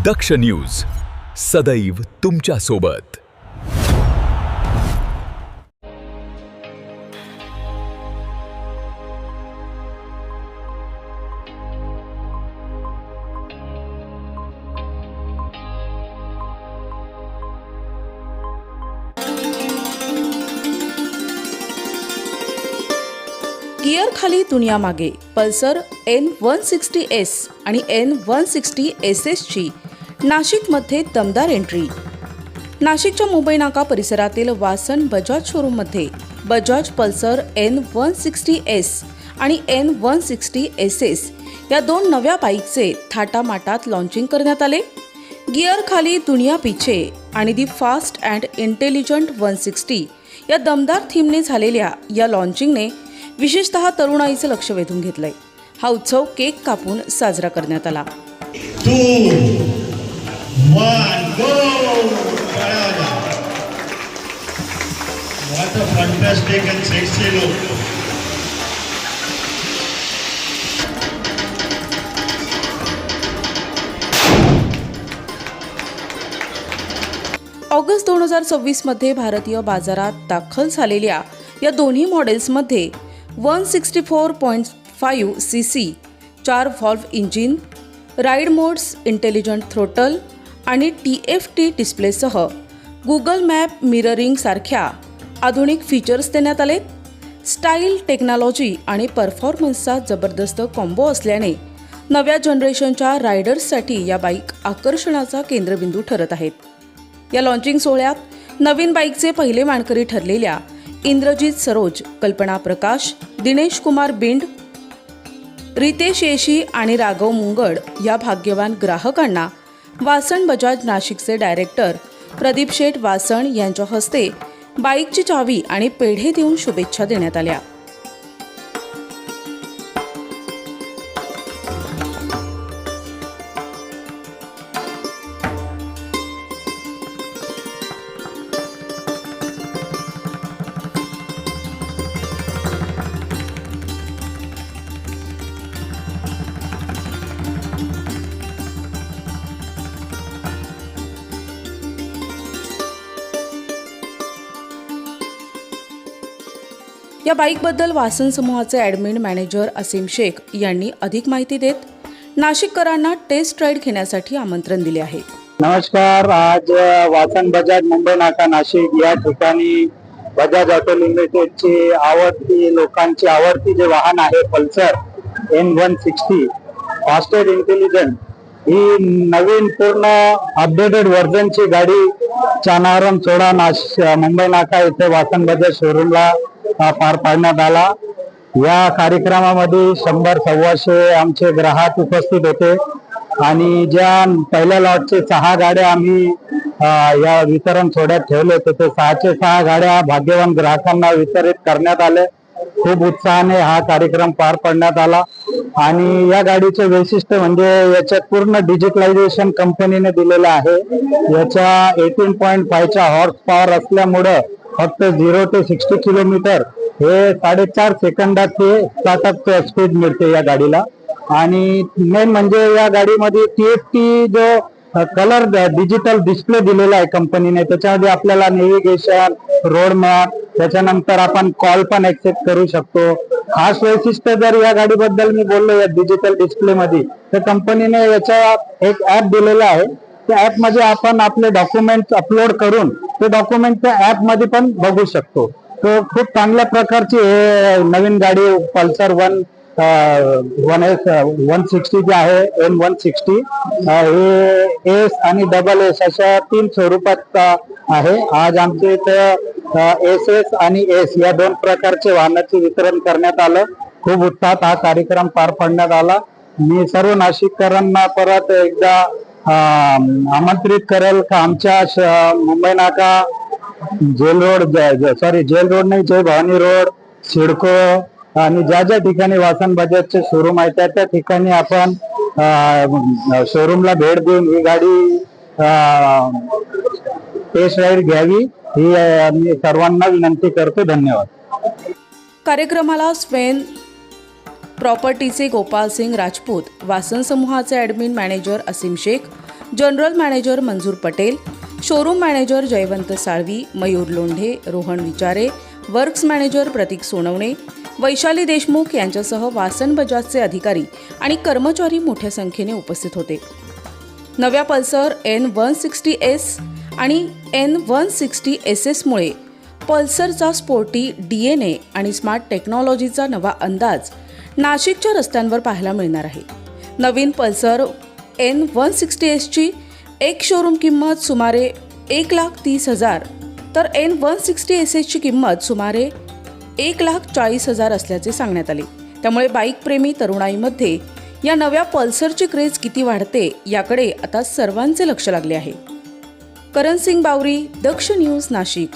दक्ष news सदैव तुमच्या सोबत। गियर खाली दुनिया मागे पल्सर N160S आणि N160SS ची नाशिकमध्ये दमदार एंट्री। नाशिकच्या मुंबई नाका परिसरातील वासन बजाज शोरूममध्ये बजाज पल्सर N160S आणि N160SS या दोन नव्या बाईकचे थाटामाटात लॉन्चिंग करण्यात आले। गियर खाली दुनिया पीछे आणि दी फास्ट अँड इंटेलिजंट 160 या दमदार थीमने झालेल्या या लॉन्चिंगने विशेषतः तरुणाईचे लक्ष वेधून घेतलंय। हा उत्सव केक कापून साजरा करण्यात आला। 2, 1, go! What a fantastic and sexy look! August 2026 मध्ये भारतीय बाजारात दाखल झालेल्या या दोन्ही मॉडेल्समध्ये 164.5 cc 4 valve engine, ride modes, intelligent throttle आणि TFT डिस्प्लेसह गुगल मॅप मिररिंग सारख्या आधुनिक फीचर्स देण्यात आले। स्टाईल, टेक्नॉलॉजी आणि परफॉर्मन्सचा जबरदस्त कॉम्बो असल्याने नव्या जनरेशनच्या रायडर्ससाठी या बाईक आकर्षणाचा केंद्रबिंदू ठरत आहेत। या लॉन्चिंग सोहळ्यात नवीन बाईकचे पहिले मानकरी ठरलेल्या इंद्रजित सरोज, कल्पना प्रकाश, दिनेश कुमार बिंड, रितेश येशी आणि राघव मुंगड या भाग्यवान ग्राहकांना वासन बजाज नाशिकचे डायरेक्टर प्रदीप शेठ वासण यांच्या हस्ते बाईकची चावी आणि पेढे देऊन शुभेच्छा देण्यात आल्या। या बाईकबद्दल वासन समूहाचे ॲडमिन मॅनेजर असीम शेख यांनी अधिक माहिती देत नाशिककरांना टेस्ट राईड घेण्यासाठी आमंत्रण दिले आहे। नमस्कार, आज वासन बजाज मुंबई नाका नाशिक या ठिकाणी बजाज ऑटो लिमिटेडची लोकांची आवडती जे वाहन आहे पल्सर N160 फास्टेड इंटेलिजंट ही नवीन पूर्ण अपडेटेड व्हर्जनची गाडी चानावरम चोडा मुंबई नाका इथे वासन बजाज शोरूमला पार पाडण्यात आला। या कार्यक्रमामध्ये 100-125 आमचे ग्राहक उपस्थित होते आणि ज्या पहिल्या लॉटचे 6 गाड्या आम्ही या वितरण सोहळ्यात ठेवले होते ते 6चे 6 गाड्या भाग्यवान ग्राहकांना वितरित करण्यात आले। खूप उत्साहाने हा कार्यक्रम पार पाडण्यात आला आणि या गाडीचे वैशिष्ट्य म्हणजे याच्यात पूर्ण डिजिटलायझेशन कंपनीने दिलेलं आहे। याच्या 18.5चा हॉर्स पॉवर असल्यामुळे फक्त 0 ते 60 किलोमीटर हे 4.5 सेकंदात ते स्टार्टअप स्पीड मिळते या गाडीला। आणि मेन म्हणजे या गाडीमध्ये TFT जो कलर डिजिटल डिस्प्ले दिलेला आहे कंपनीने, त्याच्यामध्ये आपल्याला नेव्हिगेशन, रोड मॅप, त्याच्यानंतर आपण कॉल पण ऍक्सेप्ट करू शकतो। खास वैशिष्ट्य जर या गाडीबद्दल मी बोललो या डिजिटल डिस्प्ले मध्ये, तर कंपनीने याच्या एक ऍप दिलेला आहे। त्या ऍप मध्ये आपण आपले डॉक्युमेंट अपलोड करून ते डॉक्युमेंट त्या ऍप मध्ये पण बघू शकतो। तो खूप चांगल्या प्रकारची नवीन गाडी पल्सर 160 जी आहे N160 हे S आणि SS अशा 3 स्वरूपात आहे। आज आमच्या इथे SS आणि S या 2 प्रकारचे वाहनाचे वितरण करण्यात आलं। खूप उत्साहात हा कार्यक्रम पार पाडण्यात आला। मी सर्व नाशिककरांना परत एकदा आमंत्रित करेल का आमच्या मुंबई नाका जेल रोड नाही, जय भवानी रोड, सिडको आणि ज्या ज्या ठिकाणी वासन बजाजचे शोरूम आहे त्या ठिकाणी आपण शोरूमला भेट देऊन ही गाडी टेस्ट राईड घ्यावी ही मी सर्वांना विनंती करतो। धन्यवाद। कार्यक्रमाला स्वेन प्रॉपर्टीचे गोपाल सिंग राजपूत, वासन समूहाचे ॲडमिन मॅनेजर असीम शेख, जनरल मॅनेजर मंजूर पटेल, शोरूम मॅनेजर जयवंत साळवी, मयूर लोंढे, रोहन विचारे, वर्क्स मॅनेजर प्रतीक सोनवणे, वैशाली देशमुख यांच्यासह वासन बजाजचे अधिकारी आणि कर्मचारी मोठ्या संख्येने उपस्थित होते. नव्या पल्सर N160S आणि N160SS मुळे पल्सरचा स्पोर्टी DNA आणि स्मार्ट टेक्नॉलॉजीचा नवा अंदाज नाशिकच्या रस्त्यांवर पाहायला मिळणार आहे. नवीन पल्सर N160Sची एक शोरूम किंमत सुमारे 1,30,000 तर N160SS ची किंमत सुमारे 1,40,000 असल्याचे सांगण्यात आले. त्यामुळे बाईक प्रेमी तरुणाईमध्ये या नव्या पल्सरची क्रेज किती वाढते याकडे आता सर्वांचे लक्ष लागले आहे. करण सिंग बावरी, दक्ष न्यूज, नाशिक.